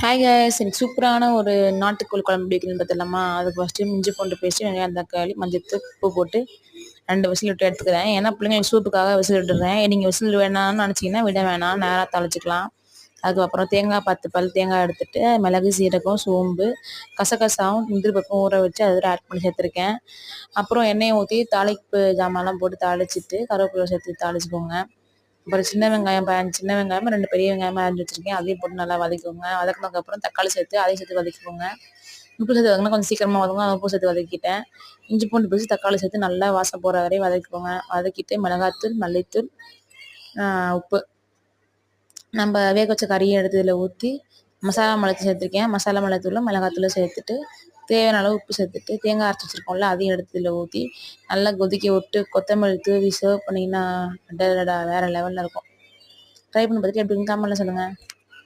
Hi guys, எனக்கு சூப்பரான ஒரு நாட்டுக்கோழி குழம்பு எப்படி வைக்கணும்னு பார்த்துலாமா? அதுக்கு ஃபஸ்ட்டு இஞ்சி பூண்டு பேஸ்ட்டு, வெங்காயம் தக்காளி மஞ்சத்தூள் உப்பு போட்டு 2 விசில் விட்டு எடுத்துக்கிறேன். ஏன்னா பிள்ளைங்களுக்கு சூப்புக்காக விசில் விட்டுறேன். நீங்கள் விசில் வேணாம்னு நினச்சிங்கன்னா விட வேணாம், நேராக தாளிச்சிக்கலாம். அதுக்கப்புறம் தேங்காய் 10 பல் தேங்காய் எடுத்துட்டு மிளகு சீரகம் சோம்பு கசகசாவும் முந்திரி பருப்பும் ஊற வச்சு அதில் ஆட் பண்ணி சேர்த்துருக்கேன். அப்புறம் எண்ணெயை ஊற்றி தாளிப்பு ஜாமான்லாம் போட்டு தாளிச்சிட்டு கருவேப்பிலை சேர்த்து தாளிச்சுக்கோங்க. அப்புறம் சின்ன வெங்காயம் 2 பெரிய வெங்காயமா அரிஞ்சு வச்சிருக்கேன். அதையும் போட்டு நல்லா வதக்கிக்கோங்க. வதக்குனதுக்கப்புறம் தக்காளி சேர்த்து அதையும் சேர்த்து வதக்கிக்கோங்க. உப்பு சேர்த்து வதக்கினா கொஞ்சம் சீக்கிரமாக வதங்கும். உப்பு சேர்த்து வதக்கிட்டேன். இஞ்சி பூண்டு பேஸ்ட் தக்காளி சேர்த்து நல்லா வாசம் போகிற வரையும் வதக்கிக்கோங்க. வதக்கிட்டு மிளகாத்தூள் மல்லித்தூள் உப்பு நம்ம வேக வச்ச கறியை எடுத்து இதில் ஊற்றி மசாலா மிளகாய் சேர்த்துருக்கேன். மசாலா மிளகாத்தூளும் மிளகாத்தூளும் சேர்த்துட்டு தேவையான அளவு உப்பு சேர்த்துட்டு தேங்காய் அரைச்சி வச்சிருக்கோம்ல அதையும் எடுத்து இதில் ஊற்றி நல்லா கொதிக்க விட்டு கொத்தமல்லி தூவி சர்வ் பண்ணிங்கன்னா வேற லெவலில் இருக்கும். ட்ரை பண்ணி பார்த்துட்டு எப்படி கமெண்ட்ல சொல்லுங்கள்.